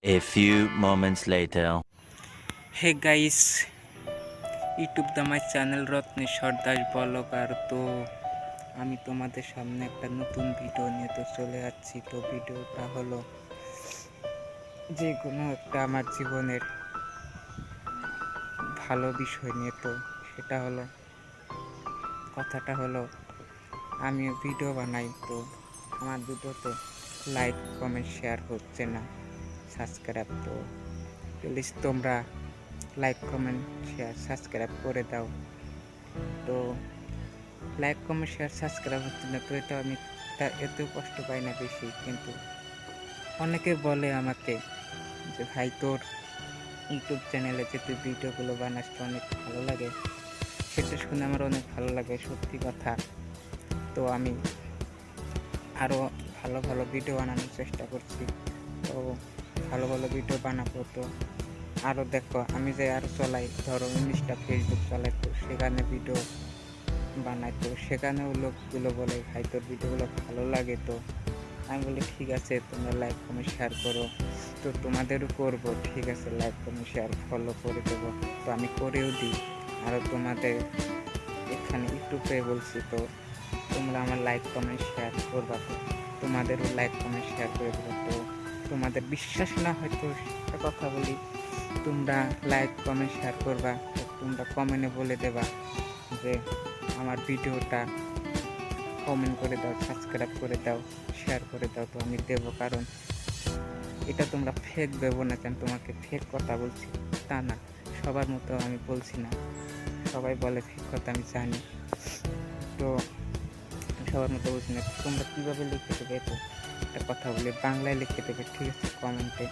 A few moments later. Hey guys, YouTube my channel Ratneshwar Das blogger. তো আমি তোমাদের সামনে একটা নতুন ভিডিও নিয়ে তো চলে যাচ্ছি। তো ভিডিওটা হলো যে কোনো একটা আমার জীবনের ভালো বিষয় নিয়ে। তো সেটা হলো কথাটা হলো আমি ভিডিও বানাই, তো আমার ভিডিওতে লাইক কমেন্ট শেয়ার হচ্ছে না, সাবস্ক্রাইব। তো প্লিজ তোমরা লাইক কমেন্ট শেয়ার সাবস্ক্রাইব করে দাও। তো লাইক কমেন্ট শেয়ার সাবস্ক্রাইব হচ্ছে না, তো এটা আমি এতেও কষ্ট পাই না বেশি, কিন্তু অনেকে বলে আমাকে যে ভাই তোর ইউটিউব চ্যানেলে যে তুই ভিডিওগুলো বানাস তো অনেক ভালো লাগে। সেটা শুনে আমার অনেক ভালো লাগে, সত্যি কথা। তো আমি আরও ভালো ভালো ভিডিও বানানোর চেষ্টা করছি। তো ভালো ভালো ভিডিও বানাবো। তো আরও দেখো আমি যে আরও চলাই, ধরো ইনস্টা ফেসবুক চালাই, তো সেখানে ভিডিও বানাই। তো সেখানেও লোকগুলো বলে ভাই তোর ভিডিওগুলো ভালো লাগে। তো আমি বলি ঠিক আছে, তোমরা লাইক কমেন্ট শেয়ার করো। তো তোমাদেরও করবো, ঠিক আছে, লাইক কমেন্ট শেয়ার ফলো করে দেবো। তো আমি করেও দিই। আরও তোমাদের এখানে ইউটিউবে বলছি, তো তোমরা আমার লাইক কমেন্ট শেয়ার করবা। তো তোমাদেরও লাইক কমেন্ট শেয়ার করে দেবো। তো তোমাদের বিশ্বাস না হয়তো একটা কথা বলি, তোমরা লাইক কমেন্ট শেয়ার করবা। তো তোমরা কমেন্টে বলে দেবা যে আমার ভিডিওটা কমেন্ট করে দাও, সাবস্ক্রাইব করে দাও, শেয়ার করে দাও। তো আমি দেবো, কারণ এটা তোমরা ফেক ভেবো না, কেন তোমাকে ফেক কথা বলছি তা না। সবার মতো আমি বলছি না, সবাই বলে ফেক কথা, আমি জানি। তো সবার মতো বলছি না। তোমরা কীভাবে লিখে দেবে, তো একটা কথা বলি, বাংলায় লিখে দেবে, ঠিক আছে, কমেন্টে।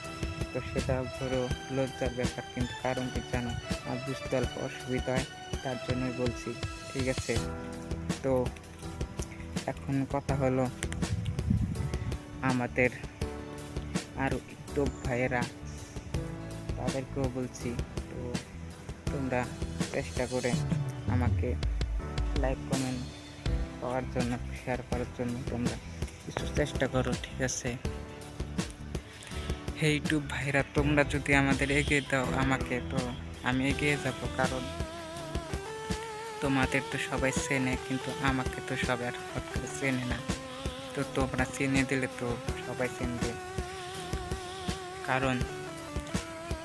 তো সেটা ধরো লজ্জার ব্যাপার, কিন্তু কারণ কি জানো, আমার বুঝতে অল্প অসুবিধা হয়, তার জন্যই বলছি, ঠিক আছে। তো এখন কথা হলো আমাদের আরও ইউটিউব ভাইয়েরা, তাদেরকেও বলছি, তো তোমরা চেষ্টা করে আমাকে লাইক কমেন্ট পাওয়ার জন্য, শেয়ার করার জন্য তোমরা কিছু চেষ্টা করো, ঠিক আছে। হে ইউটিউব ভাইরা, তোমরা যদি আমাদের এগিয়ে দাও আমাকে, তো আমি এগিয়ে যাব। কারণ তোমাদের তো সবাই চেনে, কিন্তু আমাকে তো সবাই আর হট করে চেনে না। তো তোমরা চিনে দিলে তো সবাই চিনবে, কারণ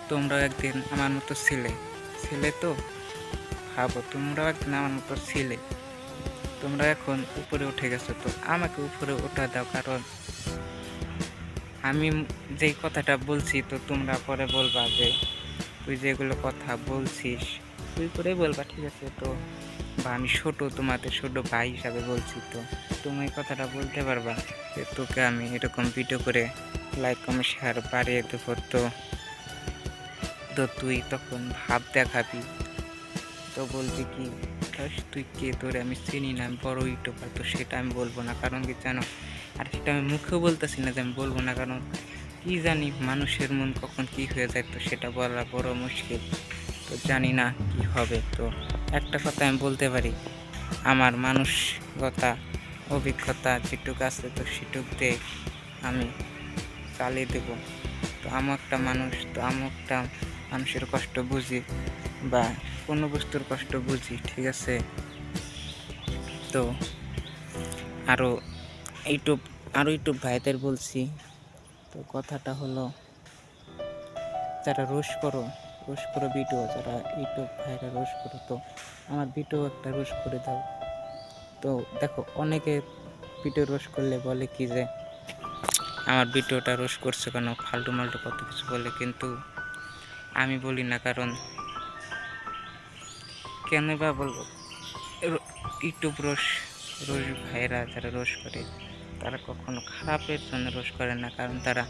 তোমরাও একদিন আমার মতো ছিলে। তো ভাবো, তোমরাও একদিন আমার মতো ছিলে, তোমরা এখন উপরে উঠে গেছো। তো আমাকে উপরে ওঠা দাও, কারণ আমি যেই কথাটা বলছি, তো তোমরা পরে বলবা যে তুই যেগুলো কথা বলছিস তুই করেই বলবা, ঠিক আছে। তো বা আমি তোমাদের ছোট ভাই হিসাবে বলছি, তো তুমি এই কথাটা বলতে পারবা যে তোকে আমি এরকম ভিডিও করে লাইক কমেন্ট শেয়ার বাড়িয়ে দেবো। তো তো তুই তখন ভাব দেখাবি, তো বলবি কি তুই কে, তোরে আমি চিনি না, আমি বড় ইউটিউবার। তো সেটা আমি বলবো না, কারণ কি জানো, আর সেটা আমি মুখেও বলতেছি না যে আমি বলবো না, কারণ কি জানি মানুষের মন কখন কি হয়ে যায়, তো সেটা বলা বড় মুশকিল। তো জানি না কি হবে। তো একটা কথা আমি বলতে পারি, আমার মানসিকতা অভিজ্ঞতা যেটুক আছে, তো সেটুক দিয়ে আমি চালিয়ে দেব। তো আমি একটা মানুষ, তো আমি একটা মানুষের কষ্ট বুঝি, বা কোনো বস্তুর কষ্ট বুঝি, ঠিক আছে। তো আরও ইউটিউব ভাইদের বলছি, তো কথাটা হলো যারা রোজ করো ভিডিও, যারা ইউটিউব ভাইরা রোজ করো, তো আমার ভিডিও একটা রোজ করে দাও। তো দেখো অনেকে ভিডিও রোজ করলে বলে কি যে আমার ভিডিওটা রোজ করছে কেন, ফালতু মাল্টু কত কিছু বলে, কিন্তু আমি বলি না, কারণ কেন বা বলবো, ইউটিউব রোজ ভাইয়েরা যারা রোজ করে, তারা কখনো খারাপের জন্য রোজ করে না, কারণ তারা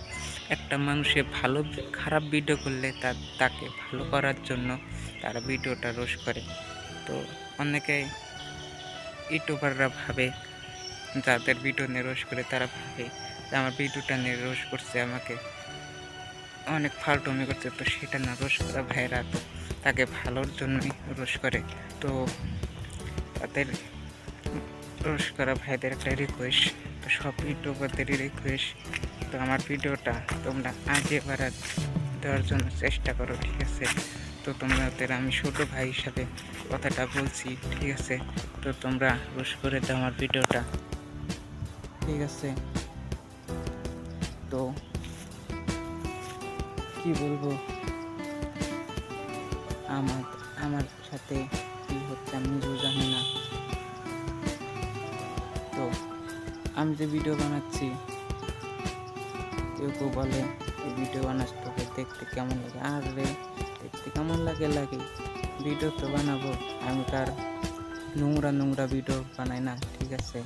একটা মানুষে খারাপ ভিডিও করলে তাকে ভালো করার জন্য তারা ভিডিওটা রোজ করে। তো অনেকে ইউটিউবাররা ভাবে, যাদের ভিডিও নিয়ে রোজ করে, তারা ভাবে যে আমার ভিডিওটা নিয়ে রোজ করছে, আমাকে অনেক ফালতুমি করছে। তো সেটা না, রোজ করা ভাইয়েরা তো তাকে ভালোর জন্যই রোজ করে। তো তাদের রোজ করা ভাইদের একটা রিকোয়েস্ট, তো সব ইউটিউবারদেরই রিকোয়েস্ট, তো আমার ভিডিওটা তোমরা আগে বাড়ার দেওয়ার জন্য চেষ্টা করো, ঠিক আছে। তো তোমাদের আমি ছোট ভাই হিসাবে কথাটা বলছি, ঠিক আছে। তো তোমরা রোশ করে দাও আমার ভিডিওটা, ঠিক আছে। তো কি বলবো, আমার সাথে কি হচ্ছে আমি নিজেও জানি না। তো আমি যে ভিডিও বানাচ্ছি, কেউ কেউ বলে এই ভিডিও বানাস তোকে দেখতে কেমন লাগে। আর রে, দেখতে কেমন লাগে ভিডিও তো বানাবো, আমি তার নোংরা ভিডিও বানাই না, ঠিক আছে।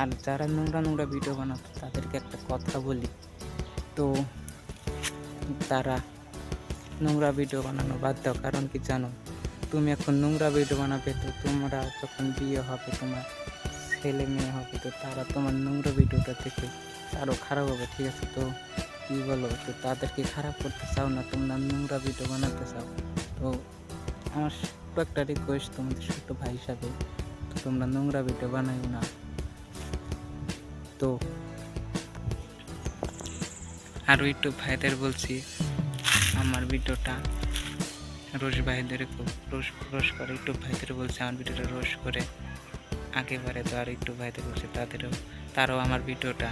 আর যারা নোংরা ভিডিও বানাতো তাদেরকে একটা কথা বলি, তো তারা নোংরা ভিডিও বানানো বাদ দাও। কারণ কি জানো, তুমি এখন নোংরা ভিডিও বানাবে, তো তোমরা যখন বিয়ে হবে, তোমার ছেলে মেয়ে হবে, তো তারা তোমার নোংরা ভিডিওটা দেখে আরও খারাপ হবে, ঠিক আছে। তো কী বলো, তো তাদেরকে খারাপ করতে চাও না, তোমরা নোংরা ভিডিও বানাতে চাও। তো আমার ছোট্ট একটা রিকোয়েস্ট তোমাদের ছোট ভাই হিসাবে, তো তোমরা নোংরা ভিডিও বানাইও না। তো আরও ইউটিউব ভাইদের বলছি, আমার ভিডিওটা রোশ ভাইদের রোশ করে, ইউটিউব ভাইদের বলছে আমার ভিডিওটা রোশ করে আগেবারে। তো আর ইউটিউব ভাইদের বলছে তারাও আমার ভিডিওটা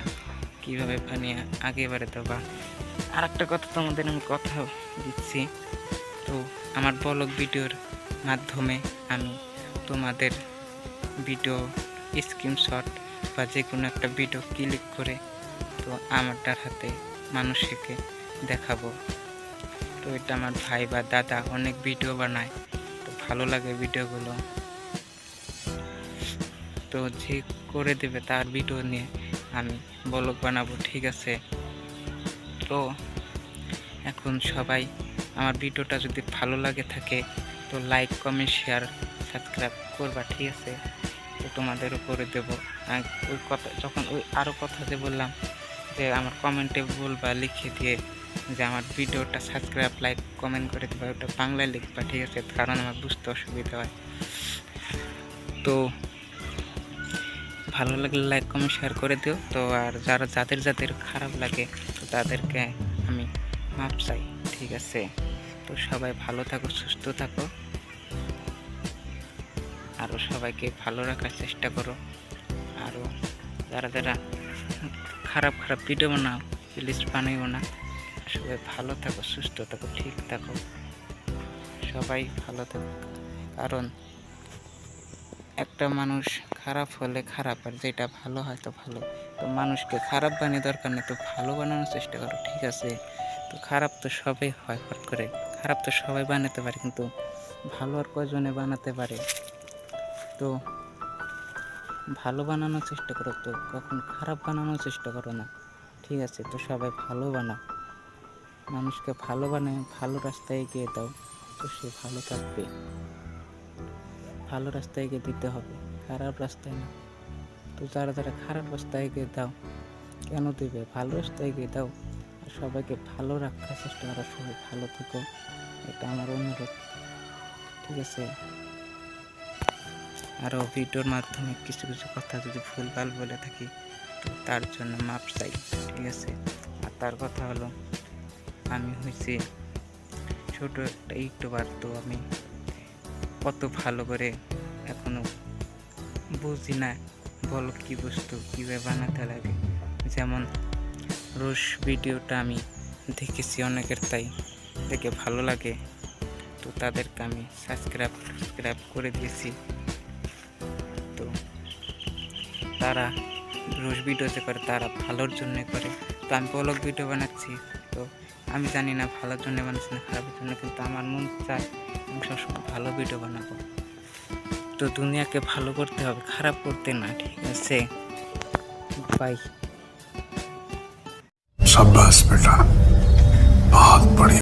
কীভাবে বানিয়ে আগেবারে দেবা। আর একটা কথা তোমাদের আমি কথা দিচ্ছি, তো আমার ব্লগ ভিডিওর মাধ্যমে আমি তোমাদের ভিডিও স্ক্রিনশট বা যে কোনো একটা ভিডিও ক্লিক করে তো আমারটার হাতে মানুষকে দেখাবো। তো এটা আমার ভাই বা দাদা অনেক ভিডিও বানায়, তো ভালো লাগে ভিডিওগুলো, তো যে করে দেবে তার ভিডিও নিয়ে আমি ব্লগ বানাবো, ঠিক আছে। তো এখন সবাই আমার ভিডিওটা যদি ভালো লাগে থাকে তো লাইক কমেন্ট শেয়ার সাবস্ক্রাইব করবা, ঠিক আছে। তো তোমাদেরও করে দেবো। ওই কথা যখন আরও কথা যে বললাম যে আমার কমেন্টে বলবা লিখে দিয়ে যে আমার ভিডিওটা সাবস্ক্রাইব লাইক কমেন্ট করে দেবা, ওটা বাংলায় লিখবা, ঠিক আছে, কারণ আমার বুঝতে অসুবিধা হয়। তো ভালো লাগলে লাইক কমেন্ট শেয়ার করে দিও। তো আর যাদের খারাপ লাগে তো তাদেরকে আমি মাপ চাই, ঠিক আছে। তো সবাই ভালো থাকো, সুস্থ থাকো, আরও সবাইকে ভালো রাখার চেষ্টা করো। আরও যারা খারাপ ভিডিও বানাও প্লিজ বানাইও না। সবাই ভালো থাকো, সুস্থ থাকো, ঠিক থাকো, সবাই ভালো থাকো। কারণ একটা মানুষ খারাপ হলে খারাপ, আর যেটা ভালো হয় তো ভালো। তো মানুষকে খারাপ বানিয়ে দরকার নেই, তো ভালো বানানোর চেষ্টা করো, ঠিক আছে। তো খারাপ তো সবাই হয়, হট করে খারাপ তো সবাই বানাতে পারে, কিন্তু ভালো আর কয়জনে বানাতে পারে। তো ভালো বানানোর চেষ্টা করো, তো কখন খারাপ বানানোর চেষ্টা করো না, ঠিক আছে। তো সবাই ভালো বানাও, মানুষকে ভালো বানায় ভালো রাস্তায় এগিয়ে দাও, তো সে ভালো থাকবে। ভালো রাস্তায় এগিয়ে দিতে হবে, খারাপ রাস্তায় না। তো যারা খারাপ রাস্তায় এগিয়ে দাও, কেন দেবে, ভালো রাস্তায় এগিয়ে দাও। আর সবাইকে ভালো রাখার চেষ্টা করো, সবাই ভালো থেকো, এটা আমার অনুরোধ, ঠিক আছে। আরও ভিডিওর মাধ্যমে কিছু কথা যদি ভুলভাল বলে থাকি তো তার জন্য মাপ চাই, ঠিক আছে। আর তার কথা হলো, আমি হয়েছি ছোট একটা ইউটিউবার, তো আমি কত ভালো করে এখনো বুঝি না বলো কি বস্তু কীভাবে বানাতে লাগে। যেমন রোশ ভিডিওটা আমি দেখেছি অনেকের, তাই দেখে ভালো লাগে, তো তাদেরকে আমি সাবস্ক্রাইব করে দিয়েছি। তো তারা রোশ ভিডিও যে করে তারা ভালোর জন্য করে, তো আমি ব্লগ ভিডিও বানাচ্ছি, তো আমি জানি না ভালোর জন্য বানাচ্ছি না খারাপের জন্য, কিন্তু আমার মন চায় আমি সবসময় ভালো ভিডিও বানাবো। তো দুনিয়াকে ভালো করতে হবে, খারাপ করতে না, ঠিক আছে। বাই। शाबाश बेटा, बहुत बढ़िया।